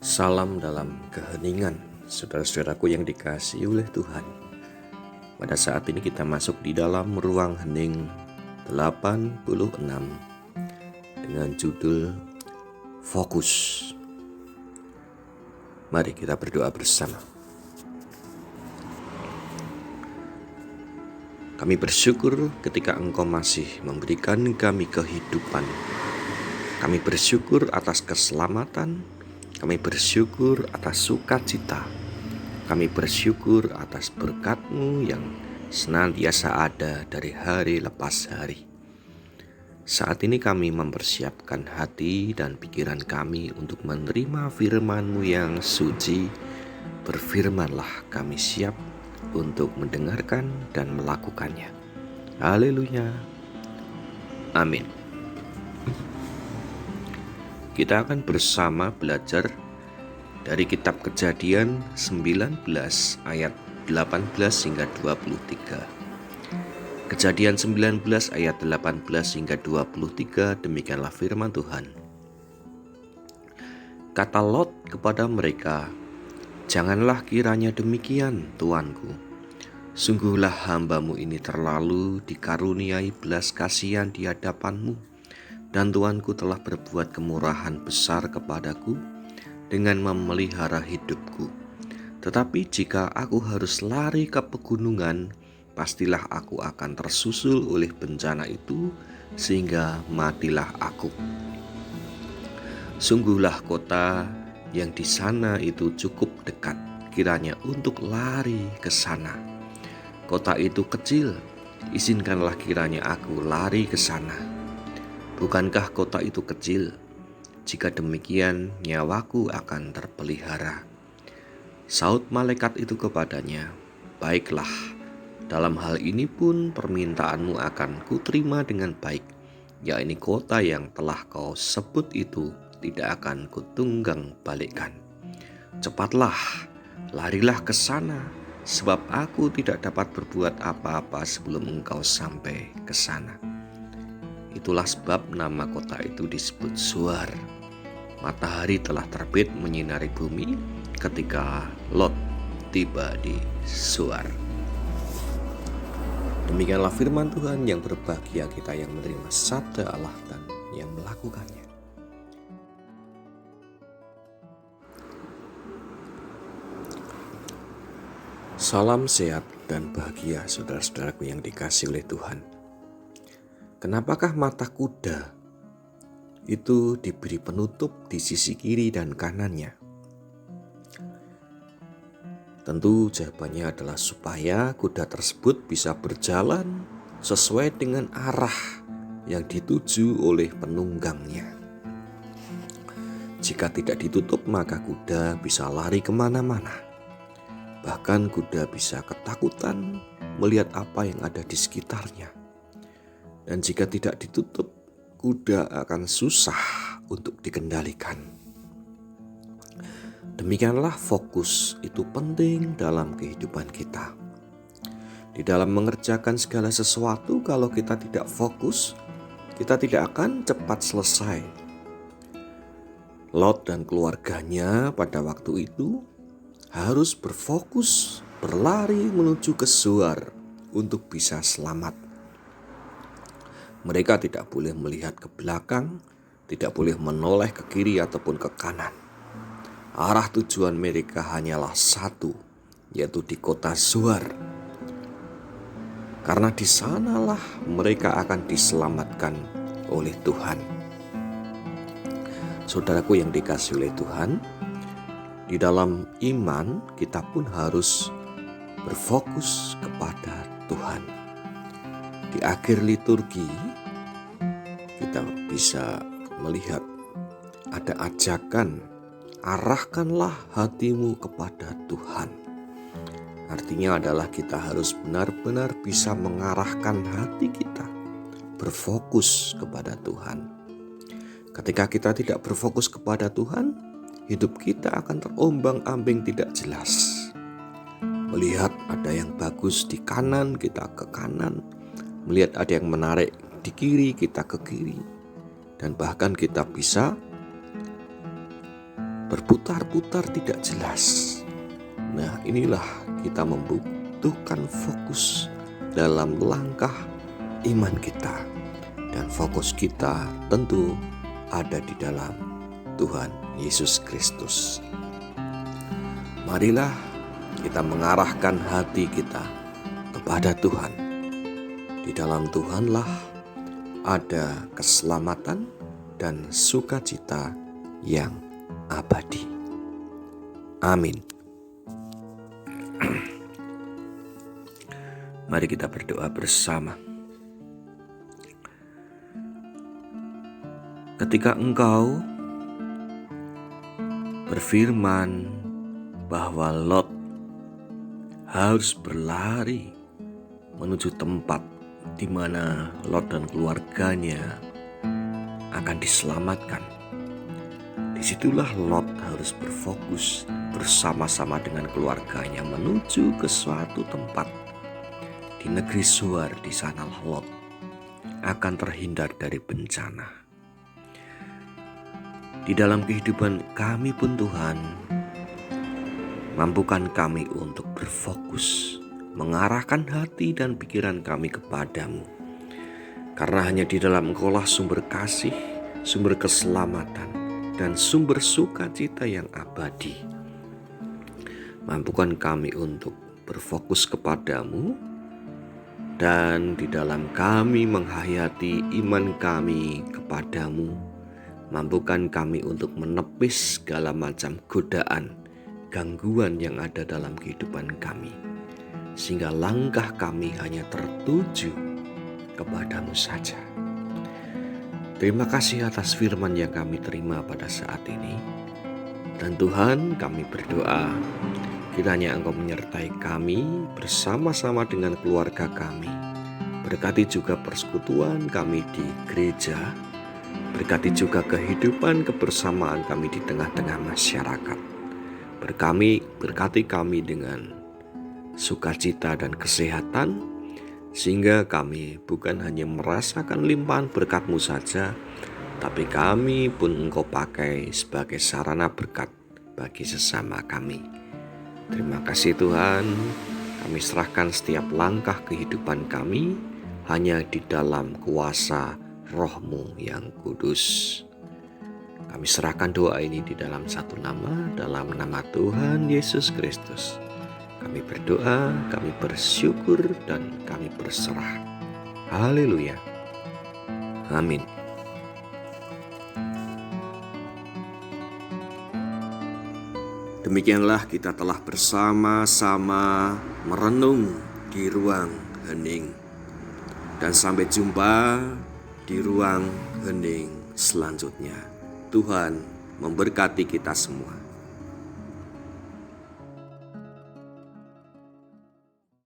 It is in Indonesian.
Salam dalam keheningan, saudara-saudaraku yang dikasihi oleh Tuhan. Pada saat ini kita masuk di dalam ruang hening 86 dengan judul Fokus. Mari kita berdoa bersama. Kami bersyukur ketika Engkau masih memberikan kami kehidupan. Kami bersyukur atas keselamatan. Kami bersyukur atas sukacita. Kami bersyukur atas berkat-Mu yang senantiasa ada dari hari lepas hari. Saat ini kami mempersiapkan hati dan pikiran kami untuk menerima firman-Mu yang suci. Berfirmanlah, kami siap untuk mendengarkan dan melakukannya. Haleluya. Amin. Kita akan bersama belajar dari kitab Kejadian 19 ayat 18 hingga 23. Kejadian 19 ayat 18 hingga 23, demikianlah firman Tuhan. Kata Lot kepada mereka, "Janganlah kiranya demikian, tuanku. Sungguhlah hamba-Mu ini terlalu dikaruniai belas kasihan di hadapan-Mu. Dan tuanku telah berbuat kemurahan besar kepadaku dengan memelihara hidupku. Tetapi jika aku harus lari ke pegunungan, pastilah aku akan tersusul oleh bencana itu, sehingga matilah aku. Sungguhlah kota yang di sana itu cukup dekat kiranya untuk lari ke sana. Kota itu kecil, izinkanlah kiranya aku lari ke sana. Bukankah kota itu kecil? Jika demikian, nyawaku akan terpelihara." Saut malaikat itu kepadanya, "Baiklah, dalam hal ini pun permintaanmu akan kuterima dengan baik, yakni kota yang telah kau sebut itu tidak akan kutunggang balikkan. Cepatlah, larilah ke sana, sebab aku tidak dapat berbuat apa-apa sebelum engkau sampai ke sana." Itulah sebab nama kota itu disebut Zoar. Matahari telah terbit menyinari bumi ketika Lot tiba di Zoar. Demikianlah firman Tuhan. Yang berbahagia kita yang menerima sabda Allah dan yang melakukannya. Salam sehat dan bahagia, saudara-saudaraku yang dikasihi oleh Tuhan. Kenapakah mata kuda itu diberi penutup di sisi kiri dan kanannya? Tentu jawabannya adalah supaya kuda tersebut bisa berjalan sesuai dengan arah yang dituju oleh penunggangnya. Jika tidak ditutup, maka kuda bisa lari kemana-mana. Bahkan kuda bisa ketakutan melihat apa yang ada di sekitarnya. Dan jika tidak ditutup, kuda akan susah untuk dikendalikan. Demikianlah fokus itu penting dalam kehidupan kita. Di dalam mengerjakan segala sesuatu, kalau kita tidak fokus, kita tidak akan cepat selesai. Lot dan keluarganya pada waktu itu harus berfokus berlari menuju ke Zoar untuk bisa selamat. Mereka tidak boleh melihat ke belakang, tidak boleh menoleh ke kiri ataupun ke kanan. Arah tujuan mereka hanyalah satu, yaitu di kota Zoar. Karena di sanalah mereka akan diselamatkan oleh Tuhan. Saudaraku yang dikasihi oleh Tuhan, di dalam iman kita pun harus berfokus kepada Tuhan. Di akhir liturgi kita bisa melihat ada ajakan, arahkanlah hatimu kepada Tuhan. Artinya adalah kita harus benar-benar bisa mengarahkan hati kita berfokus kepada Tuhan. Ketika kita tidak berfokus kepada Tuhan, hidup kita akan terombang-ambing tidak jelas. Melihat ada yang bagus di kanan, kita ke kanan. Melihat ada yang menarik di kiri, kita ke kiri. Dan bahkan kita bisa berputar-putar tidak jelas. Nah, inilah kita membutuhkan fokus dalam langkah iman kita. Dan fokus kita tentu ada di dalam Tuhan Yesus Kristus. Marilah kita mengarahkan hati kita kepada Tuhan. Di dalam Tuhanlah ada keselamatan dan sukacita yang abadi. Amin. Mari kita berdoa bersama. Ketika Engkau berfirman bahwa Lot harus berlari menuju tempat di mana Lot dan keluarganya akan diselamatkan, disitulah Lot harus berfokus bersama-sama dengan keluarganya menuju ke suatu tempat di negeri Zoar. Di sanalah Lot akan terhindar dari bencana. Di dalam kehidupan kami pun Tuhan, mampukan kami untuk berfokus, mengarahkan hati dan pikiran kami kepadamu. Karena hanya di dalam Engkaulah sumber kasih, sumber keselamatan, dan sumber sukacita yang abadi. Mampukan kami untuk berfokus kepadamu, dan di dalam kami menghayati iman kami kepadamu. Mampukan kami untuk menepis segala macam godaan, gangguan yang ada dalam kehidupan kami, sehingga langkah kami hanya tertuju kepadamu saja. Terima kasih atas firman yang kami terima pada saat ini. Dan Tuhan, kami berdoa kiranya Engkau menyertai kami bersama-sama dengan keluarga kami. Berkati juga persekutuan kami di gereja. Berkati juga kehidupan kebersamaan kami di tengah-tengah masyarakat. Berkati kami dengan sukacita dan kesehatan, sehingga kami bukan hanya merasakan limpahan berkat-Mu saja, tapi kami pun Engkau pakai sebagai sarana berkat bagi sesama kami. Terima kasih Tuhan, kami serahkan setiap langkah kehidupan kami hanya di dalam kuasa Roh-Mu yang kudus. Kami serahkan doa ini di dalam satu nama, dalam nama Tuhan Yesus Kristus. Kami berdoa, kami bersyukur, dan kami berserah. Haleluya. Amin. Demikianlah kita telah bersama-sama merenung di ruang hening. Dan sampai jumpa di ruang hening selanjutnya. Tuhan memberkati kita semua.